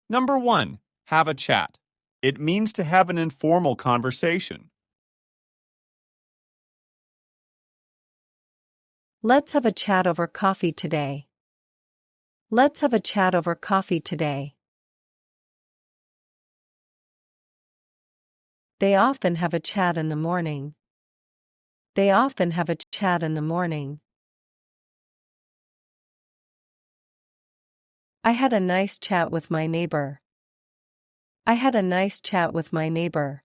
Number 1. Have a chat. It means to have an informal conversation. Let's have a chat over coffee today. Let's have a chat over coffee today. They often have a chat in the morning. They often have a chat in the morning. I had a nice chat with my neighbor. I had a nice chat with my neighbor.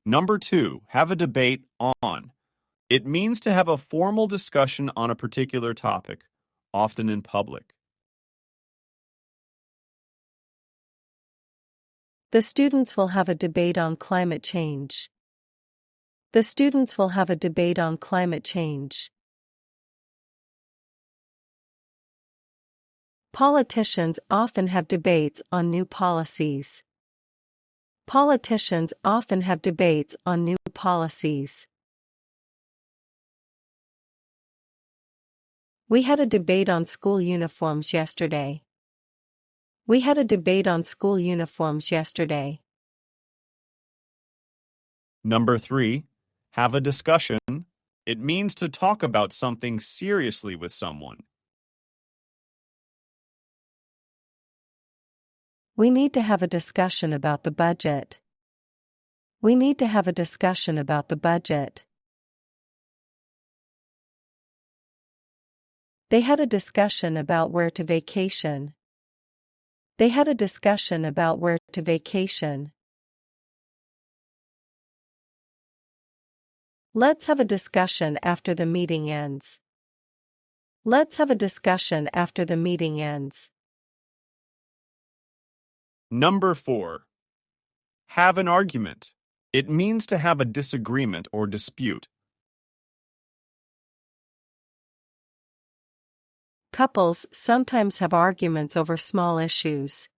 Number 2. Have a debate on. It means to have a formal discussion on a particular topic, often in public. The students will have a debate on climate change. The students will have a debate on climate change. Politicians often have debates on new policies. Politicians often have debates on new policies. We had a debate on school uniforms yesterday. We had a debate on school uniforms yesterday. Number 3. Have a discussion. It means to talk about something seriously with someone. We need to have a discussion about the budget. We need to have a discussion about the budget. They had a discussion about where to vacation. They had a discussion about where to vacation. Let's have a discussion after the meeting ends. Let's have a discussion after the meeting ends. Number 4. Have an argument. It means to have a disagreement or dispute. Couples sometimes have arguments over small issues.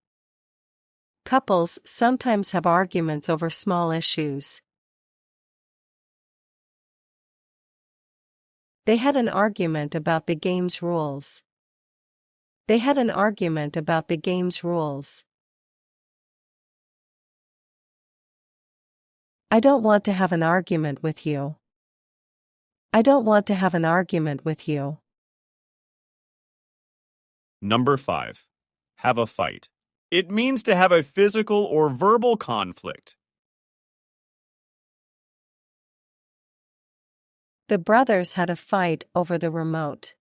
Couples sometimes have arguments over small issues. They had an argument about the game's rules. They had an argument about the game's rules. I don't want to have an argument with you. I don't want to have an argument with you. Number 5. Have a fight. It means to have a physical or verbal conflict. The brothers had a fight over the remote.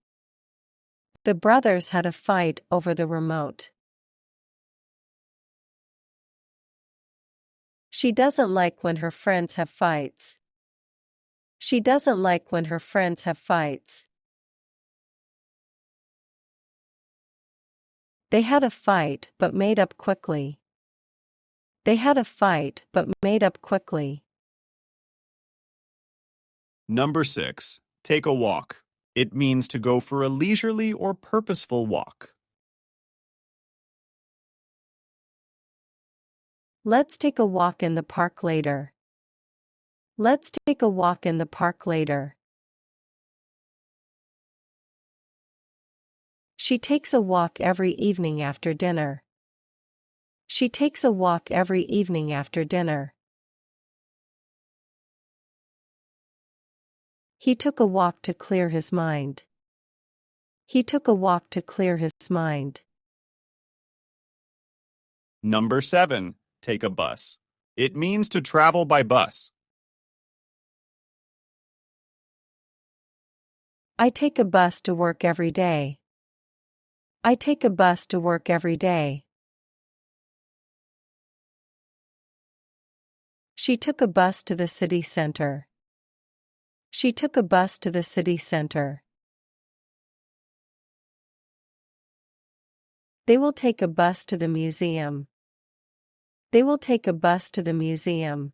The brothers had a fight over the remote. She doesn't like when her friends have fights. She doesn't like when her friends have fights. They had a fight but made up quickly. They had a fight but made up quickly. Number 6. Take a walk. It means to go for a leisurely or purposeful walk. Let's take a walk in the park later. Let's take a walk in the park later. She takes a walk every evening after dinner. She takes a walk every evening after dinner. He took a walk to clear his mind. He took a walk to clear his mind. Number 7. Take a bus. It means to travel by bus. I take a bus to work every day. I take a bus to work every day. She took a bus to the city center. She took a bus to the city center. They will take a bus to the museum. They will take a bus to the museum.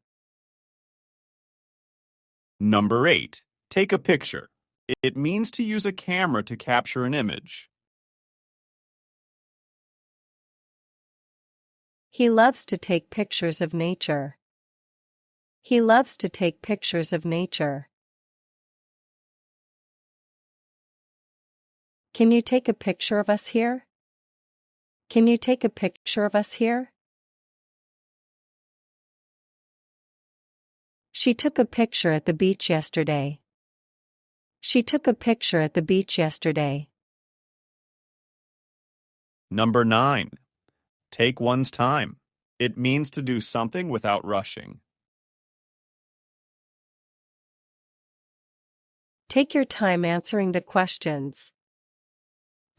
Number 8. Take a picture. It means to use a camera to capture an image. He loves to take pictures of nature. He loves to take pictures of nature. Can you take a picture of us here? Can you take a picture of us here? She took a picture at the beach yesterday. She took a picture at the beach yesterday. Number 9. Take one's time. It means to do something without rushing. Take your time answering the questions.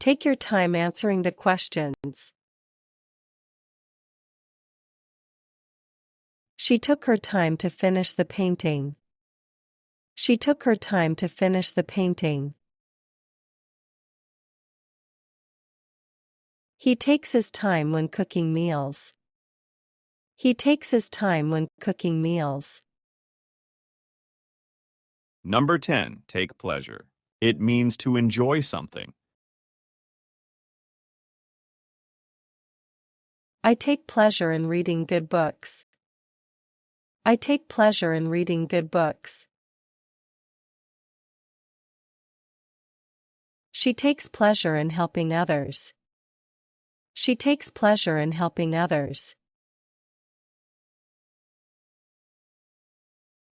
Take your time answering the questions. She took her time to finish the painting. She took her time to finish the painting. He takes his time when cooking meals. He takes his time when cooking meals. Number 10. Take pleasure. It means to enjoy something. I take pleasure in reading good books. I take pleasure in reading good books. She takes pleasure in helping others. She takes pleasure in helping others.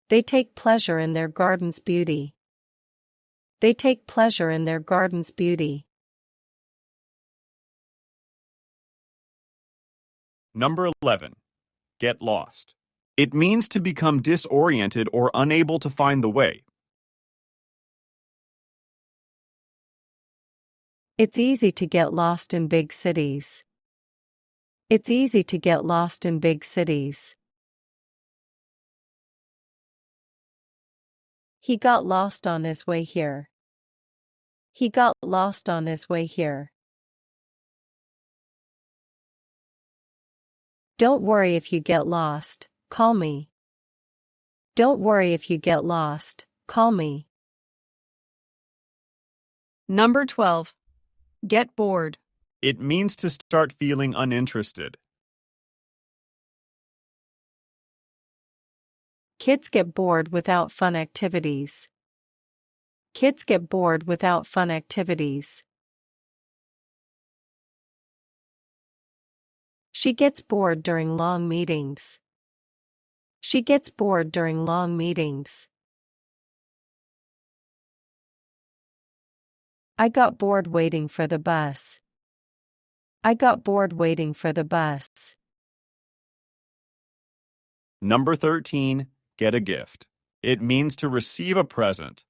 They take pleasure in their garden's beauty. They take pleasure in their garden's beauty. Number 11. Get lost. It means to become disoriented or unable to find the way. It's easy to get lost in big cities. It's easy to get lost in big cities. He got lost on his way here. He got lost on his way here. Don't worry if you get lost, call me. Don't worry if you get lost, call me. Number 12. Get bored. It means to start feeling uninterested. Kids get bored without fun activities. Kids get bored without fun activities. She gets bored during long meetings. She gets bored during long meetings. I got bored waiting for the bus. I got bored waiting for the bus. Number 13. Get a gift. It means to receive a present.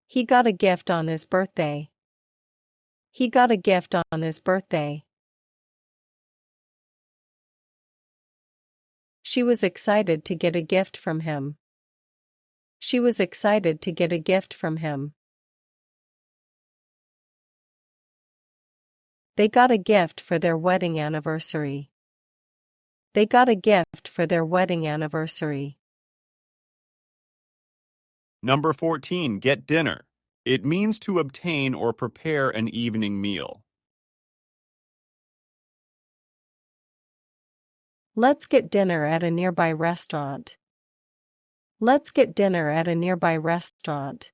He got a gift on his birthday. He got a gift on his birthday. She was excited to get a gift from him. She was excited to get a gift from him. They got a gift for their wedding anniversary. They got a gift for their wedding anniversary. Number 14. Get dinner. It means to obtain or prepare an evening meal. Let's get dinner at a nearby restaurant. Let's get dinner at a nearby restaurant.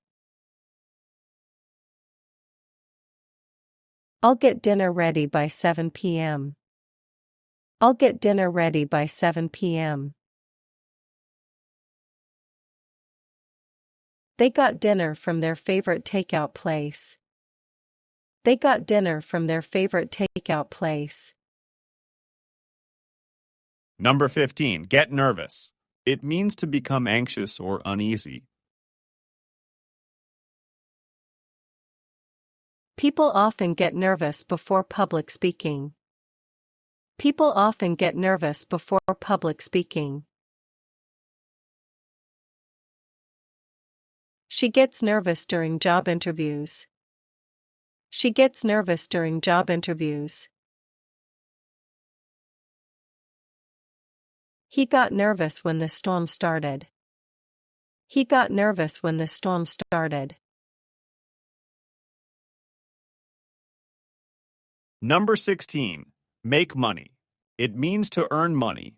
I'll get dinner ready by 7 p.m. I'll get dinner ready by 7 p.m. They got dinner from their favorite takeout place. They got dinner from their favorite takeout place. Number 15. Get nervous. It means to become anxious or uneasy. People often get nervous before public speaking. People often get nervous before public speaking. She gets nervous during job interviews. She gets nervous during job interviews. He got nervous when the storm started. He got nervous when the storm started. Number 16. Make money. It means to earn money.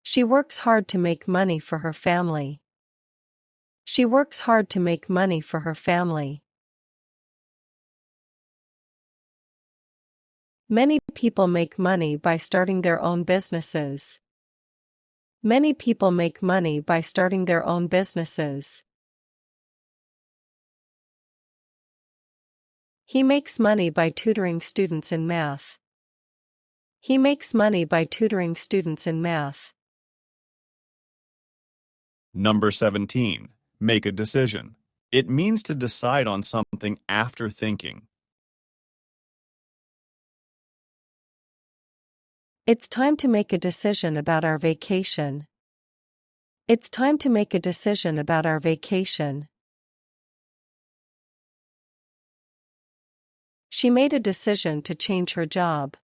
She works hard to make money for her family. She works hard to make money for her family. Many people make money by starting their own businesses. Many people make money by starting their own businesses. He makes money by tutoring students in math. He makes money by tutoring students in math. Number 17. Make a decision. It means to decide on something after thinking. It's time to make a decision about our vacation. It's time to make a decision about our vacation. She made a decision to change her job.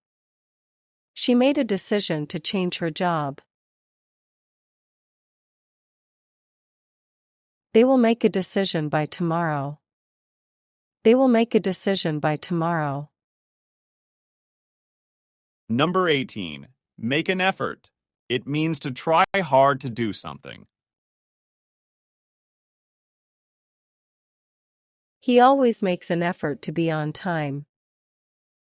She made a decision to change her job. They will make a decision by tomorrow. They will make a decision by tomorrow. Number 18. Make an effort. It means to try hard to do something. He always makes an effort to be on time.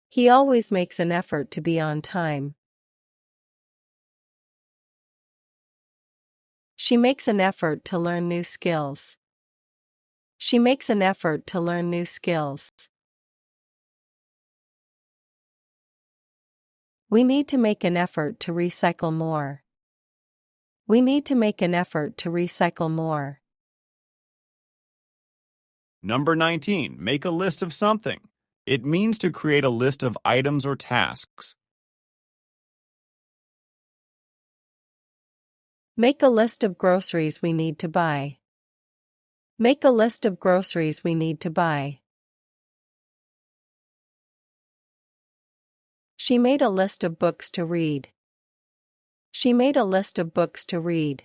He always makes an effort to be on time. She makes an effort to learn new skills. She makes an effort to learn new skills. We need to make an effort to recycle more. We need to make an effort to recycle more. Number 19. Make a list of something. It means to create a list of items or tasks. Make a list of groceries we need to buy. Make a list of groceries we need to buy. She made a list of books to read. She made a list of books to read.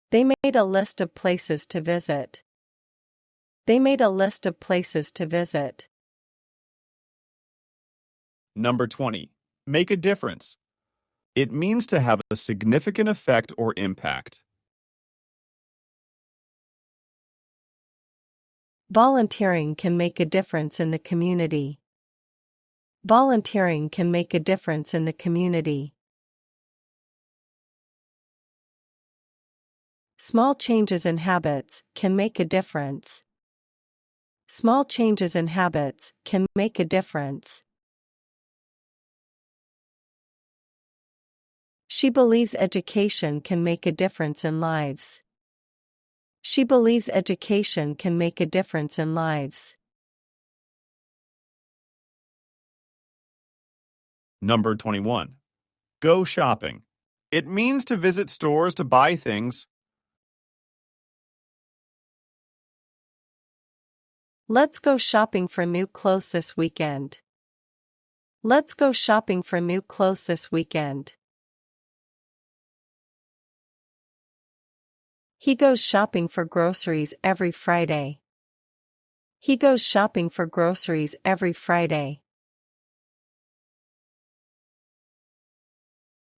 They made a list of places to visit. They made a list of places to visit. Number 20. Make a difference. It means to have a significant effect or impact. Volunteering can make a difference in the community. Volunteering can make a difference in the community. Small changes in habits can make a difference. Small changes in habits can make a difference. She believes education can make a difference in lives. She believes education can make a difference in lives. Number 21. Go shopping. It means to visit stores to buy things. Let's go shopping for new clothes this weekend. Let's go shopping for new clothes this weekend. He goes shopping for groceries every Friday. He goes shopping for groceries every Friday.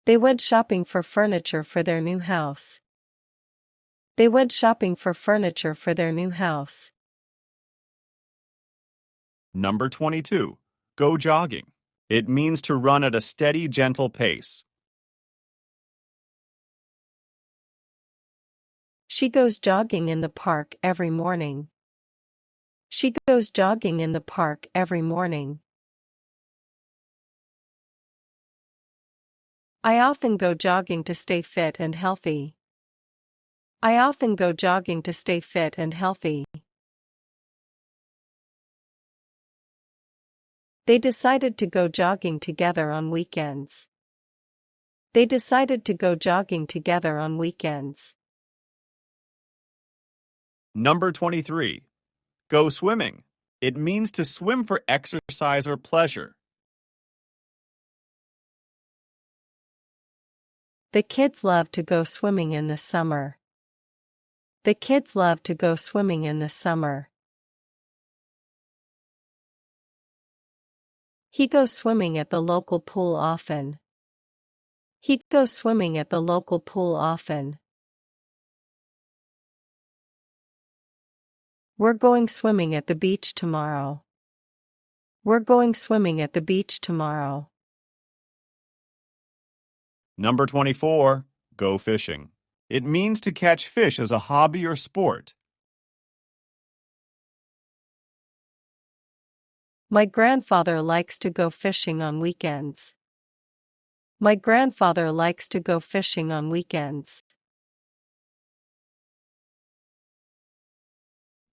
They went shopping for furniture for their new house. They went shopping for furniture for their new house. Number 22. Go jogging. It means to run at a steady, gentle pace. She goes jogging in the park every morning. She goes jogging in the park every morning. I often go jogging to stay fit and healthy. I often go jogging to stay fit and healthy. They decided to go jogging together on weekends. They decided to go jogging together on weekends. Number 23. Go swimming. It means to swim for exercise or pleasure. The kids love to go swimming in the summer. The kids love to go swimming in the summer. He goes swimming at the local pool often. He goes swimming at the local pool often. We're going swimming at the beach tomorrow. We're going swimming at the beach tomorrow. Number 24. Go fishing. It means to catch fish as a hobby or sport. My grandfather likes to go fishing on weekends. My grandfather likes to go fishing on weekends.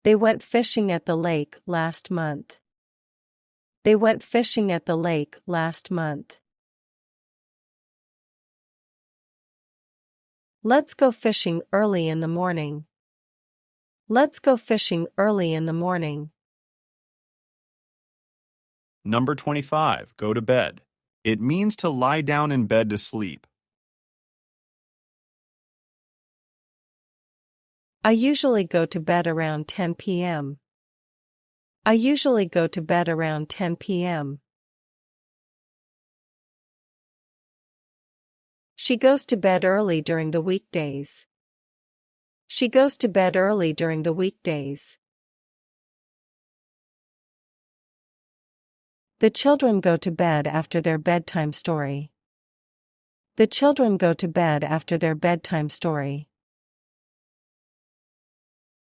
They went fishing at the lake last month. They went fishing at the lake last month. Let's go fishing early in the morning. Let's go fishing early in the morning. Number 25. Go to bed. It means to lie down in bed to sleep. I usually go to bed around 10 p.m. I usually go to bed around 10 p.m. She goes to bed early during the weekdays. She goes to bed early during the weekdays. The children go to bed after their bedtime story. The children go to bed after their bedtime story.